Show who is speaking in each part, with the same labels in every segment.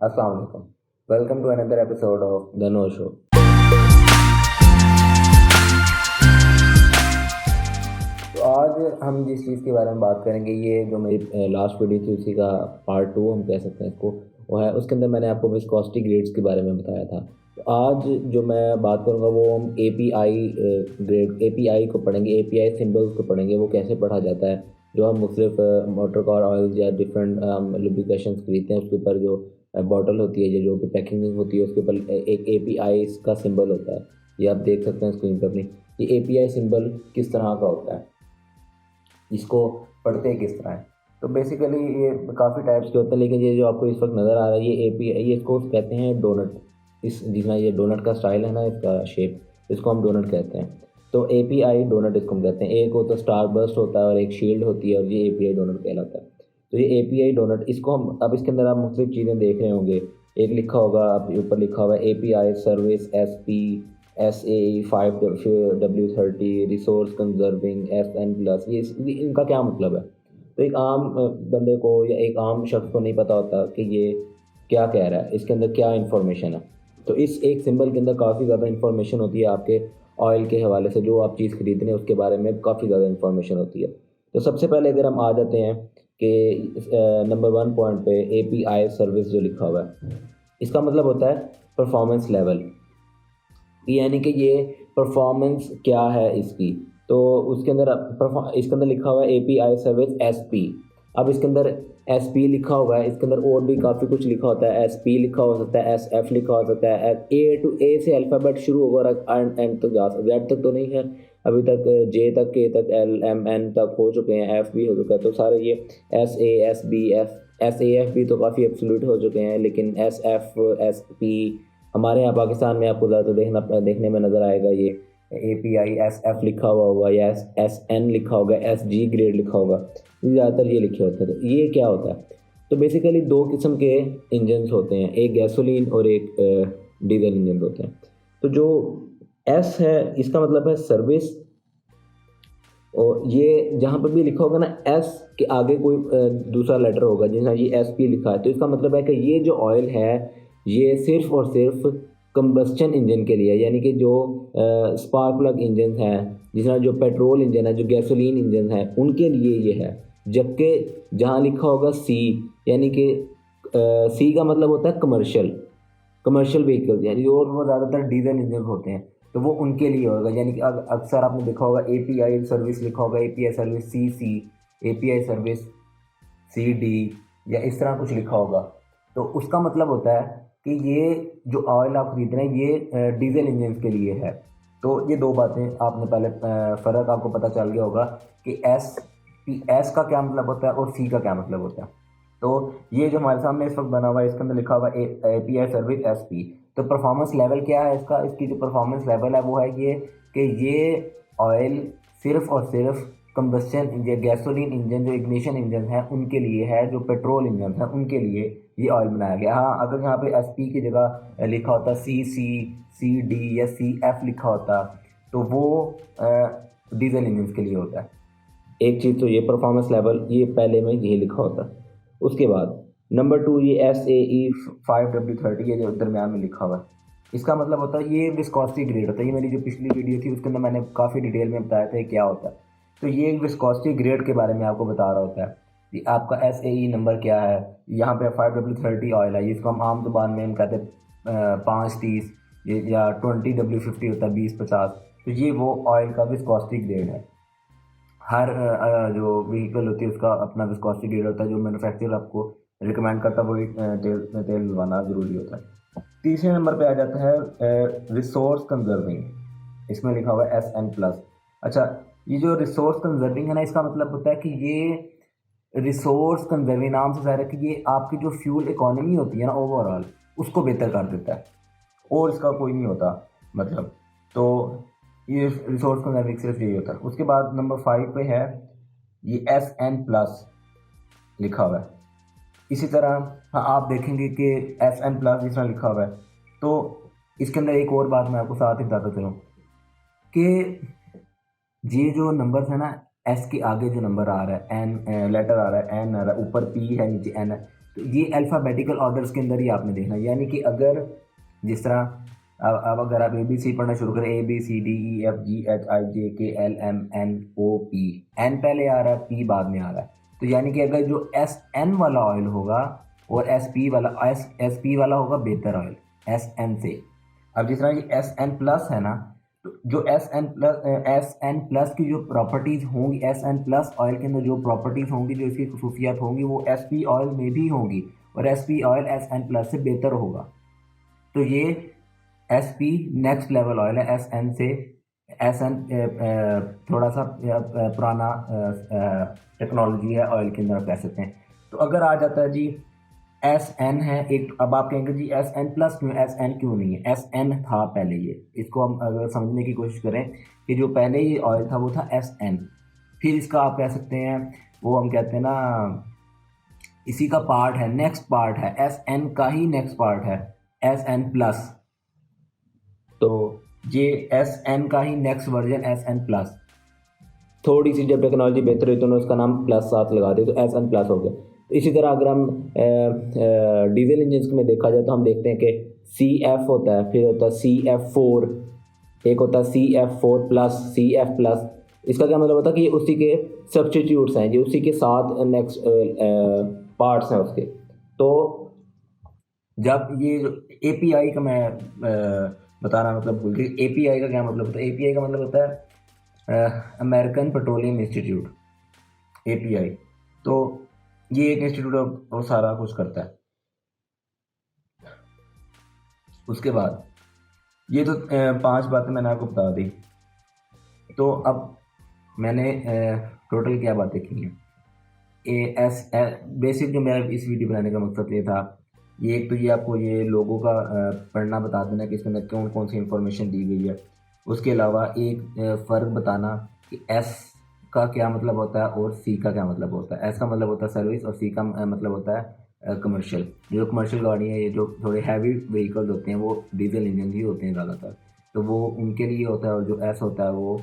Speaker 1: अस्सलाम वालेकुम। Welcome to another episode of the no show. तो आज हम जिस चीज़ के बारे में बात करेंगे, ये जो मेरी लास्ट वीडियो थी उसी का पार्ट टू हम कह सकते हैं इसको, वो है उसके अंदर मैंने आपको विस्कोसिटी ग्रेड्स के बारे में बताया था। तो आज जो मैं बात करूँगा वो हम एपीआई को पढ़ेंगे, एपीआई सिंबल्स को पढ़ेंगे, वो कैसे पढ़ा जाता है। जो हम मुख्तलिफ मोटर कार ऑयल्स या डिफरेंट लुब्रिकेशंस खरीदते हैं उसके ऊपर जो बॉटल होती है या जो भी पैकेजिंग होती है उसके ऊपर एक एपीआई का सिंबल होता है। ये आप देख सकते हैं स्क्रीन पर अपनी। ये एपीआई सिंबल किस तरह का होता है, इसको पढ़ते किस तरह है। तो बेसिकली ये काफ़ी टाइप्स के होते हैं, लेकिन ये जो आपको इस वक्त नज़र आ रहा है ये एपीआई, ये इसको कहते हैं डोनट। इस जितना ये डोनट का स्टाइल है ना, इसका शेप, इसको हम डोनट कहते हैं। तो एपीआई डोनट इसको हम कहते हैं। एक होता है स्टार बर्स्ट होता है और एक शील्ड होती है, और ये एपीआई डोनट कहलाता है। तो ये एपीआई डोनट, इसको हम अब इसके अंदर आप मुख्तलिफ चीज़ें देख रहे होंगे। एक लिखा होगा, आप ऊपर लिखा हुआ है API service SP SAE 5W30 resource conserving FN+। ये इनका क्या मतलब है। तो एक आम बंदे को या एक आम शख्स को नहीं पता होता कि ये क्या कह रहा है, इसके अंदर क्या इन्फॉर्मेशन है। तो इस एक सिंबल के अंदर काफ़ी ज़्यादा इन्फॉर्मेशन होती है। आपके ऑयल के हवाले से जो आप चीज़ खरीद रहे हैं उसके बारे में काफ़ी ज़्यादा इन्फॉर्मेशन होती है। तो सबसे पहले अगर हम आ जाते हैं कि नंबर 1 पॉइंट पे API सर्विस जो लिखा हुआ है, इसका मतलब होता है परफॉर्मेंस लेवल, यानी कि ये परफॉर्मेंस क्या है इसकी। तो उसके अंदर इसके अंदर लिखा हुआ है API सर्विस SP। अब इसके अंदर SP लिखा हुआ है, इसके अंदर और भी काफ़ी कुछ लिखा होता है। SP लिखा हो सकता है, SF लिखा हो सकता है, A से अल्फ़ाबेट शुरू होगा और एंड तक जा सकता है। Z तक तो नहीं है अभी तक, J तक, K तक, L M N तक हो चुके हैं, F भी हो चुका है। तो सारे ये SAF भी तो काफ़ी एब्सोल्यूट हो चुके हैं, लेकिन SF SP हमारे यहाँ पाकिस्तान में आपको ज़्यादा देखने में नज़र आएगा। ये API SF लिखा हुआ होगा या SN लिखा होगा, SG ग्रेड लिखा होगा, ज़्यादातर ये लिखे होते हैं। तो ये क्या होता है, तो बेसिकली दो किस्म के इंजन्स होते हैं, एक गैसोलीन और एक डीजल इंजन होते हैं। तो जो S है इसका मतलब है सर्विस, और ये जहाँ पर भी लिखा होगा ना S के आगे कोई दूसरा लेटर होगा, जैसे ये SP लिखा है, तो इसका मतलब है कि ये जो ऑयल है ये सिर्फ और सिर्फ कंबस्चन इंजन के लिए, यानी कि जो स्पार्क प्लग इंजन हैं, जिस तरह जो पेट्रोल इंजन है, जो गैसोलीन इंजन है, उनके लिए ये है। जबकि जहाँ लिखा होगा C, यानी कि C का मतलब होता है कमर्शियल व्हीकल्स, यानी और वो ज़्यादातर डीजल इंजन होते हैं, तो वो उनके लिए होगा। यानी कि अक्सर आपने देखा होगा API सर्विस लिखा होगा, API service CC, API service CD, या इस तरह कुछ लिखा होगा। तो उसका मतलब होता है कि ये जो ऑयल आप खरीद रहे हैं ये डीजल इंजन के लिए है। तो ये दो बातें आपने पहले फ़र्क आपको पता चल गया होगा कि S का क्या मतलब होता है और C का क्या मतलब होता है। तो ये जो हमारे सामने इस वक्त बना हुआ है, इसके अंदर लिखा हुआ है API सर्विस SP। तो परफॉर्मेंस लेवल क्या है इसका, इसकी जो परफॉर्मेंस लेवल है वो है ये कि ये ऑयल सिर्फ और सिर्फ कंबस्चन इंजन, गैसोलीन इंजन, जो इग्निशन इंजन है उनके लिए है, जो पेट्रोल इंजन है उनके लिए ये ऑयल बनाया गया। हाँ, अगर यहाँ पे SP की जगह लिखा होता CC, CD या CF लिखा होता तो वो डीजल इंजन के लिए होता है। एक चीज़ तो ये परफॉर्मेंस लेवल, ये पहले में यही लिखा होता है। उसके बाद नंबर 2 ये SAE 5W30, ये जो दरम्यान में लिखा हुआ है, इसका मतलब होता है ये विस्कोसिटी ग्रेड होता है। ये मेरी जो पिछली वीडियो थी उसके अंदर मैंने काफ़ी डिटेल में बताया था ये क्या होता है। तो ये एक विस्कोसिटी ग्रेड के बारे में आपको बता रहा होता है कि आपका SAE नंबर क्या है। यहाँ पे 5W30 ऑयल है, इसको हम आम जुबान में हम कहते हैं 530, या 20W50 होता है 20-50। तो ये वो ऑयल का विस्कोसिटी ग्रेड है। हर जो व्हीकल होती है उसका अपना विस्कोसिटी ग्रेड होता है, जो मैन्युफैक्चरर आपको रिकमेंड करता है वही तेल डलवाना ज़रूरी होता है। तीसरे नंबर पे आ जाता है रिसोर्स कंजर्विंग, इसमें लिखा हुआ है SN+। अच्छा, ये जो रिसोर्स कंजर्विंग है ना, इसका मतलब होता है कि ये रिसोर्स कंजर्विंग नाम से ज़ाहिर है कि ये आपकी जो फ्यूल इकोनॉमी होती है ना ओवरऑल, उसको बेहतर कर देता है, और इसका कोई नहीं होता मतलब। तो ये रिसोर्स कंजर्विंग सिर्फ यही होता है। उसके बाद नंबर 5 पे है ये SN+ लिखा हुआ है। इसी तरह हाँ, आप देखेंगे कि SN+ जिस तरह लिखा हुआ है, तो इसके अंदर एक और बात मैं आपको साथ ही बताता चलूँ कि ये जो नंबर्स है ना, S के आगे जो नंबर आ रहा है, N लेटर आ रहा है, N आ रहा है, ऊपर P है, नीचे N है, तो ये अल्फ़ाबेटिकल ऑर्डर्स के अंदर ही आपने देखना, यानी कि अगर जिस तरह अब अगर आप ABC पढ़ना शुरू करें, ABCDEFGHIJKLMNOP, एन पहले आ रहा है, पी बाद में आ रहा है, तो यानी कि अगर जो SN वाला ऑयल होगा और SP वाला होगा बेहतर ऑयल SN से। अब जिस तरह ये SN प्लस है ना, तो जो SN प्लस की जो प्रॉपर्टीज़ होंगी, SN प्लस ऑयल के अंदर जो प्रॉपर्टीज़ होंगी, जो इसकी खसूसियात होंगी, वो SP ऑयल में भी होंगी, और SP ऑयल SN प्लस से बेहतर होगा। तो ये SP नेक्स्ट लेवल ऑयल है, SN से SN थोड़ा सा पुराना टेक्नोलॉजी है ऑयल के अंदर, कह सकते हैं। तो अगर आ जाता है जी SN है एक, अब आप कहेंगे जी SN प्लस क्यों, SN क्यों नहीं है, SN था पहले। ये इसको हम अगर समझने की कोशिश करें कि जो पहले ये ऑयल था वो था SN, फिर इसका आप कह सकते हैं, वो हम कहते हैं ना, इसी का पार्ट है, नेक्स्ट पार्ट है, SN का ही नेक्स्ट पार्ट है SN प्लस। तो ये SN का ही नेक्स्ट वर्जन SN प्लस, थोड़ी सी जब टेक्नोलॉजी बेहतर हुई तो उन्होंने उसका नाम प्लस साथ लगा दिया, तो SN प्लस हो गया। तो इसी तरह अगर हम डीजल इंजन में देखा जाए तो हम देखते हैं कि CF होता है, फिर होता है CF4, एक होता है CF4 प्लस, CF प्लस। इसका क्या मतलब होता है कि ये उसी के सब्स्टिट्यूट्स हैं, ये उसी के साथ नेक्स्ट पार्ट्स हैं उसके। तो जब ये API का मैं बताना मतलब भूल गई, API का क्या मतलब होता है, API का मतलब होता है अमेरिकन पेट्रोलियम इंस्टीट्यूट, API। तो ये एक इंस्टीट्यूट और सारा कुछ करता है। उसके बाद ये तो 5 बातें मैंने आपको बता दी। तो अब मैंने टोटल क्या बातें की हैं, बेसिक जो मेरा इस वीडियो बनाने का मकसद ये था, ये एक तो ये आपको ये लोगों का पढ़ना बता देना कि इसके अंदर कौन कौन सी इंफॉर्मेशन दी गई है। उसके अलावा एक फ़र्क बताना कि S का क्या मतलब होता है और C का क्या मतलब होता है। S का मतलब होता है सर्विस और C का मतलब होता है कमर्शियल। जो कमर्शियल गाड़ी है, ये जो थोड़े हैवी व्हीकल्स होते हैं वो डीजल इंजन ही होते हैं ज़्यादातर, तो वो उनके लिए होता है। और जो S होता है वो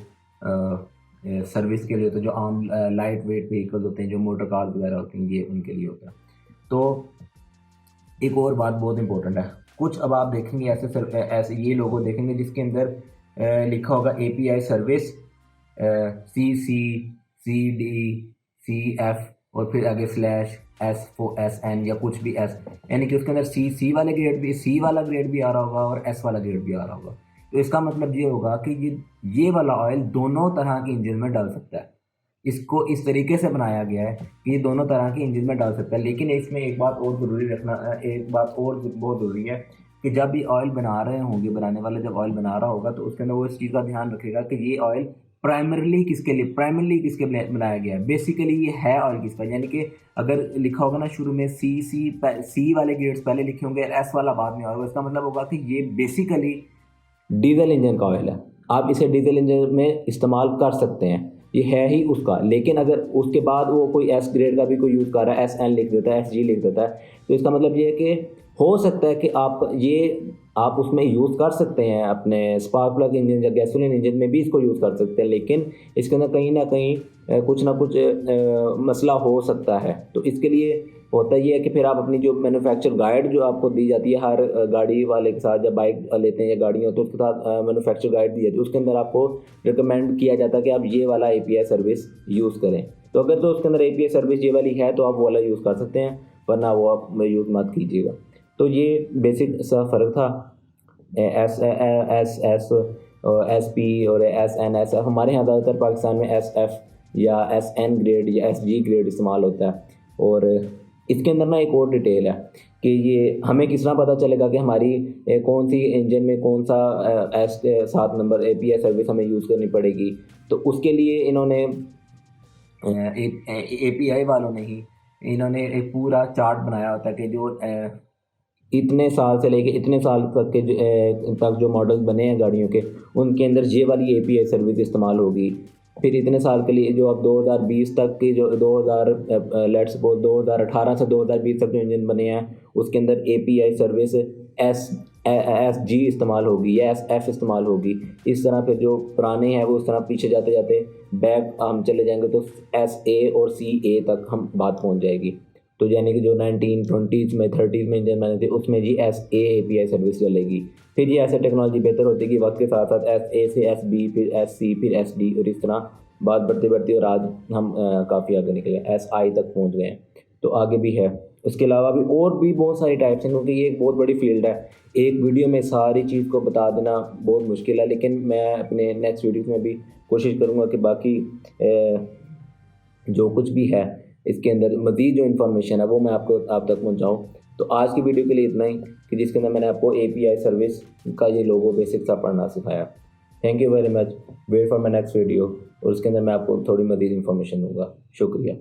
Speaker 1: सर्विस के लिए होता है। जो आम लाइट वेट व्हीकल्स होते हैं, जो मोटर कार वगैरह होती हैं, ये उनके लिए होता है। तो एक और बात बहुत इंपॉर्टेंट है, कुछ अब आप देखेंगे ऐसे ये लोगो देखेंगे जिसके अंदर लिखा होगा API service CC CD CF और फिर आगे /S4SN या कुछ भी S, यानी कि उसके अंदर C वाले ग्रेड भी, C वाला ग्रेड भी आ रहा होगा और S वाला ग्रेड भी आ रहा होगा। तो इसका मतलब ये होगा कि ये वाला ऑयल दोनों तरह के इंजन में डाल सकता है। इसको इस तरीके से बनाया गया है कि ये दोनों तरह के इंजन में डाल सकता है। लेकिन इसमें एक बात और ज़रूरी रखना, एक बात और बहुत ज़रूरी है कि जब भी ऑयल बना रहे होंगे, बनाने वाला जब ऑयल बना रहा होगा तो उसके अंदर वो इस चीज़ का ध्यान रखेगा कि ये ऑयल प्राइमरली किसके लिए बनाया गया है, बेसिकली ये है ऑयल किसका। यानी कि अगर लिखा होगा ना शुरू में सी वाले ग्रेड्स पहले लिखे होंगे, S वाला बाद में होगा, इसका मतलब होगा कि ये बेसिकली डीजल इंजन का ऑयल है। आप इसे डीजल इंजन में इस्तेमाल कर सकते हैं, ये है ही उसका। लेकिन अगर उसके बाद वो कोई S ग्रेड का भी कोई यूज़ कर रहा है, SN लिख देता है, SG लिख देता है, तो इसका मतलब ये है कि हो सकता है कि आप उसमें यूज़ कर सकते हैं, अपने स्पार्क प्लग इंजन या गैसोलीन इंजन में भी इसको यूज़ कर सकते हैं, लेकिन इसके अंदर कहीं ना कहीं कुछ ना कुछ मसला हो सकता है। तो इसके लिए होता ये है कि फिर आप अपनी जो मैन्युफैक्चर गाइड जो आपको दी जाती है हर गाड़ी वाले के साथ, जब बाइक लेते हैं या गाड़ियाँ, तो उसके साथ मैन्युफैक्चर गाइड दी जाती है, उसके अंदर आपको रिकमेंड किया जाता है कि आप ये वाला API सर्विस यूज़ करें। तो अगर तो उसके अंदर API सर्विस ये वाली है तो आप वो वाला यूज़ कर सकते हैं, वरना वो आप यूज़ मत कीजिएगा। तो ये बेसिक सा फ़र्क था। SP और SN SF, हमारे यहाँ ज़्यादातर पाकिस्तान में SF या SN ग्रेड या SG ग्रेड इस्तेमाल होता है। और इसके अंदर ना एक और डिटेल है कि ये हमें किस तरह पता चलेगा कि हमारी कौन सी इंजन में कौन सा S7 नंबर API सर्विस हमें यूज़ करनी पड़ेगी। तो उसके लिए इन्होंने API वालों ने ही इन्होंने एक पूरा चार्ट बनाया होता है कि जो इतने साल से लेके इतने साल तक जो मॉडल्स बने हैं गाड़ियों के, उनके अंदर ये वाली API सर्विस इस्तेमाल होगी। फिर इतने साल के लिए जो अब 2020 तक की जो 2018 से 2020 तक जो इंजन बने हैं, उसके अंदर API सर्विस SG इस्तेमाल होगी या SF इस्तेमाल होगी। इस तरह फिर जो पुराने हैं वो उस तरह पीछे जाते जाते बैक हम चले जाएंगे तो SA और CA तक हम बात पहुंच जाएगी। तो यानी कि जो 1920s में 30s में इंजन बने थे उसमें जी SA API सर्विस चलेगी। फिर ये ऐसे टेक्नोलॉजी बेहतर होती है कि वक्त के साथ साथ SA से SB फिर SC फिर SD और इस तरह बात बढ़ती बढ़ती और आज हम काफ़ी आगे निकले SI तक पहुंच गए हैं। तो आगे भी है। उसके अलावा भी और भी बहुत सारी टाइप्स हैं क्योंकि ये एक बहुत बड़ी फील्ड है। एक वीडियो में सारी चीज़ को बता देना बहुत मुश्किल है, लेकिन मैं अपने नेक्स्ट वीडियोस में भी कोशिश करूँगा कि बाकी जो कुछ भी है इसके अंदर मज़ीद जो इन्फॉर्मेशन है वो मैं आपको आप तक पहुँचाऊँ। तो आज की वीडियो के लिए इतना ही कि जिसके अंदर मैंने आपको API सर्विस का ये लोगो बेसिक सा पढ़ना सिखाया। Thank you very much. Wait for my next video और उसके अंदर मैं आपको थोड़ी मज़ीद इन्फॉर्मेशन दूँगा। शुक्रिया।